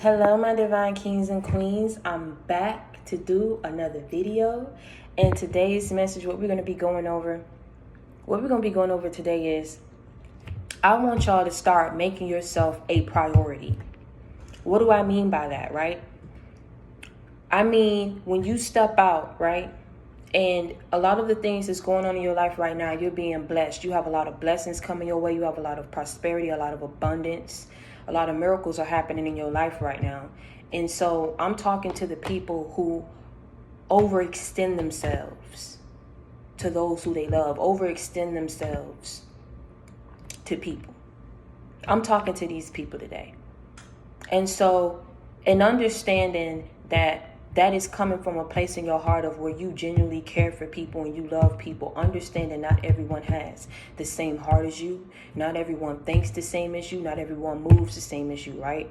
Hello, my divine kings and queens. I'm back to do another video. And today's message, what we're going to be going over today is, I want y'all to start making yourself a priority. What do I mean by that, right? I mean, when you step out, right? And a lot of the things that's going on in your life right now, you're being blessed. You have a lot of blessings coming your way. You have a lot of prosperity, a lot of abundance. A lot of miracles are happening in your life right now. And so I'm talking to the people who overextend themselves to those who they love, overextend themselves to people. I'm talking to these people today. And so, in understanding that is coming from a place in your heart of where you genuinely care for people and you love people, understand that not everyone has the same heart as you. Not everyone thinks the same as you. Not everyone moves the same as you, right?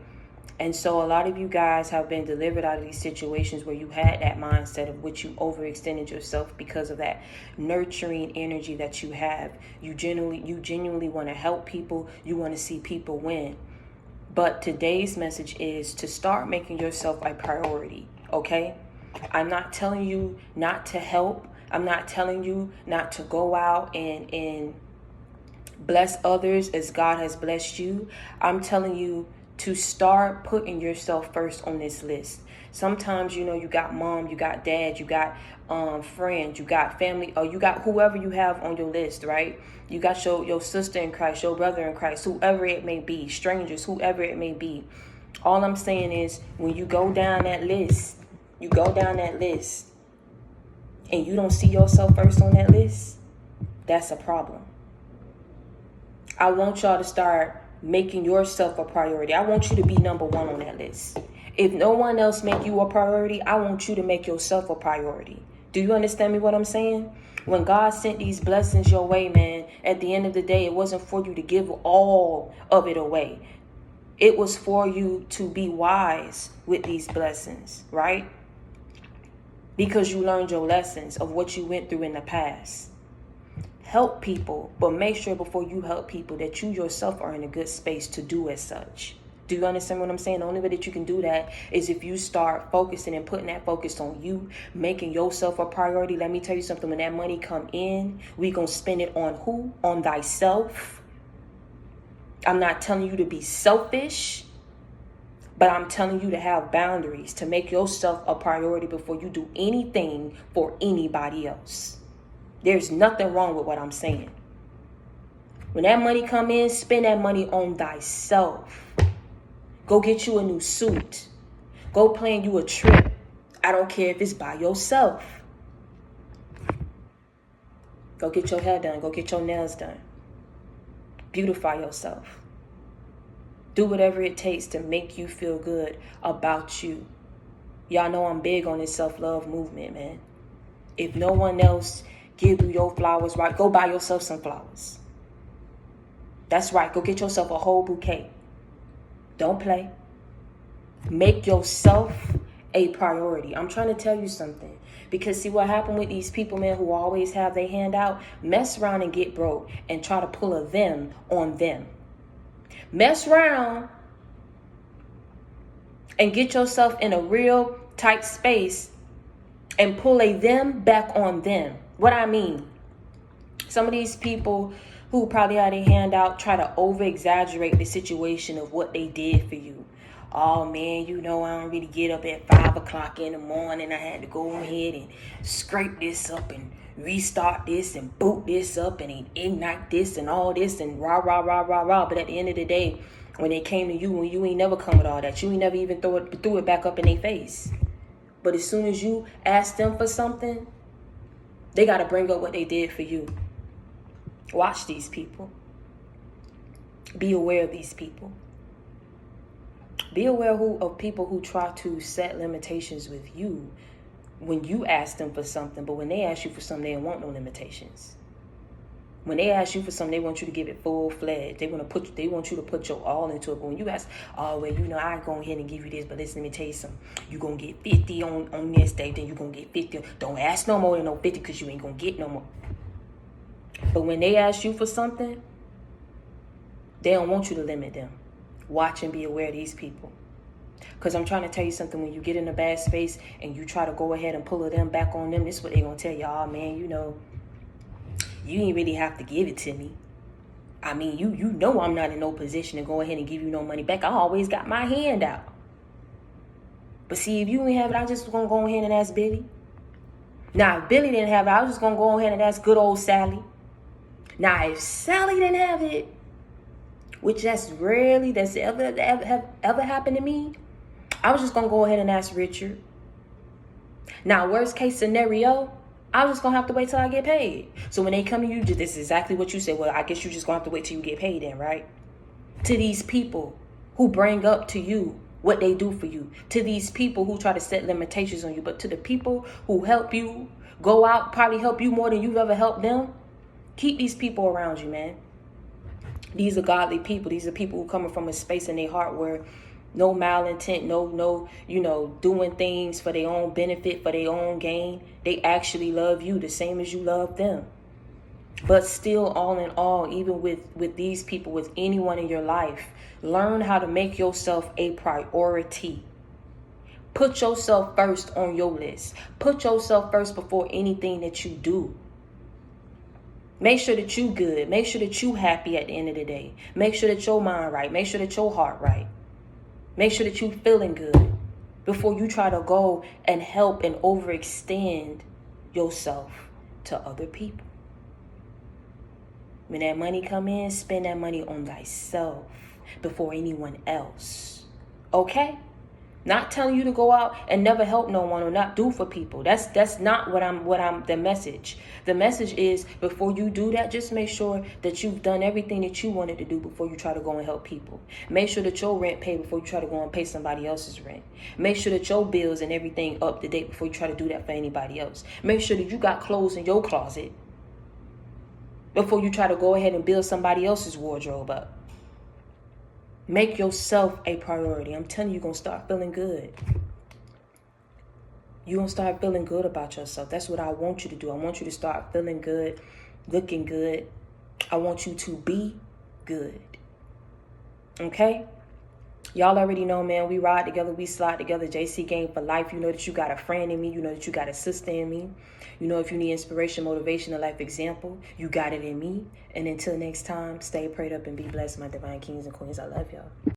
And so a lot of you guys have been delivered out of these situations where you had that mindset of which you overextended yourself because of that nurturing energy that you have. You genuinely want to help people. You want to see people win. But today's message is to start making yourself a priority, okay? I'm not telling you not to help. I'm not telling you not to go out and bless others as God has blessed you. I'm telling you to start putting yourself first on this list. Sometimes, you got mom, you got dad, you got friends, you got family, or you got whoever you have on your list, right? You got your sister in Christ, your brother in Christ, whoever it may be, strangers, whoever it may be. All I'm saying is when you go down that list, and you don't see yourself first on that list, that's a problem. I want y'all to start making yourself a priority. I want you to be number one on that list. If no one else make you a priority, I want you to make yourself a priority. Do you understand me what I'm saying? When God sent these blessings your way, man, at the end of the day, it wasn't for you to give all of it away. It was for you to be wise with these blessings, right? Because you learned your lessons of what you went through in the past. Help people, but make sure before you help people that you yourself are in a good space to do as such. Do you understand what I'm saying? The only way that you can do that is if you start focusing and putting that focus on you, making yourself a priority. Let me tell you something. When that money come in, we gonna spend it on who? On thyself. I'm not telling you to be selfish, but I'm telling you to have boundaries, to make yourself a priority before you do anything for anybody else. There's nothing wrong with what I'm saying. When that money come in, spend that money on thyself. Go get you a new suit. Go plan you a trip. I don't care if it's by yourself. Go get your hair done. Go get your nails done. Beautify yourself. Do whatever it takes to make you feel good about you. Y'all know I'm big on this self-love movement, man. If no one else give you your flowers, right, go buy yourself some flowers. That's right. Go get yourself a whole bouquet. Don't play. Make yourself a priority. I'm trying to tell you something. Because see what happened with these people, man, who always have their hand out, mess around and get broke and try to pull a them on them. Mess around and get yourself in a real tight space and pull a them back on them. What I mean, some of these people who probably had a handout try to over-exaggerate the situation of what they did for you. Oh, man, I don't really get up at 5 o'clock in the morning. I had to go ahead and scrape this up and restart this and boot this up and ignite this and all this and rah, rah, rah, rah, rah. But at the end of the day, when it came to you, when you ain't never come with all that, you ain't never even threw it back up in their face. But as soon as you ask them for something, they got to bring up what they did for you. Watch these people. Be aware of these people. Be aware of people who try to set limitations with you when you ask them for something. But when they ask you for something, they don't want no limitations. When they ask you for something, they want you to give it full-fledged. They want you to put your all into it. But when you ask, oh, well, I go ahead and give you this, but listen, let me tell you something. You're going to get 50 on this day, then you're going to get 50. Don't ask no more than no 50 because you ain't going to get no more. But when they ask you for something, they don't want you to limit them. Watch and be aware of these people. Because I'm trying to tell you something. When you get in a bad space and you try to go ahead and pull them back on them, this is what they're going to tell you. Oh, man, you ain't really have to give it to me. I mean, you know I'm not in no position to go ahead and give you no money back. I always got my hand out. But see, if you ain't have it, I just going to go ahead and ask Billy. Now, if Billy didn't have it, I was just going to go ahead and ask good old Sally. Now, if Sally didn't have it, which that's ever happened to me, I was just going to go ahead and ask Richard. Now, worst case scenario, I was just going to have to wait till I get paid. So when they come to you, this is exactly what you said. Well, I guess you just going to have to wait till you get paid then, right? To these people who bring up to you what they do for you. To these people who try to set limitations on you. But to the people who help you go out, probably help you more than you've ever helped them, keep these people around you, man. These are godly people. These are people who coming from a space in their heart where no malintent, no, doing things for their own benefit, for their own gain. They actually love you the same as you love them. But still, all in all, even with these people, with anyone in your life, learn how to make yourself a priority. Put yourself first on your list. Put yourself first before anything that you do. Make sure that you good. Make sure that you happy at the end of the day. Make sure that your mind right. Make sure that your heart right. Make sure that you feeling good before you try to go and help and overextend yourself to other people. When that money come in, spend that money on thyself before anyone else. Okay? Not telling you to go out and never help no one or not do for people. That's not what I'm the message. The message is, before you do that, just make sure that you've done everything that you wanted to do before you try to go and help people. Make sure that your rent paid before you try to go and pay somebody else's rent. Make sure that your bills and everything up to date before you try to do that for anybody else. Make sure that you got clothes in your closet before you try to go ahead and build somebody else's wardrobe up. Make yourself a priority. I'm telling you, you're going to start feeling good. You're going to start feeling good about yourself. That's what I want you to do. I want you to start feeling good, looking good. I want you to be good. Okay? Y'all already know, man, we ride together, we slide together. JC Game for life. You know that you got a friend in me. You know that you got a sister in me. You know, if you need inspiration, motivation, a life example, you got it in me. And until next time, stay prayed up and be blessed, my divine kings and queens. I love y'all.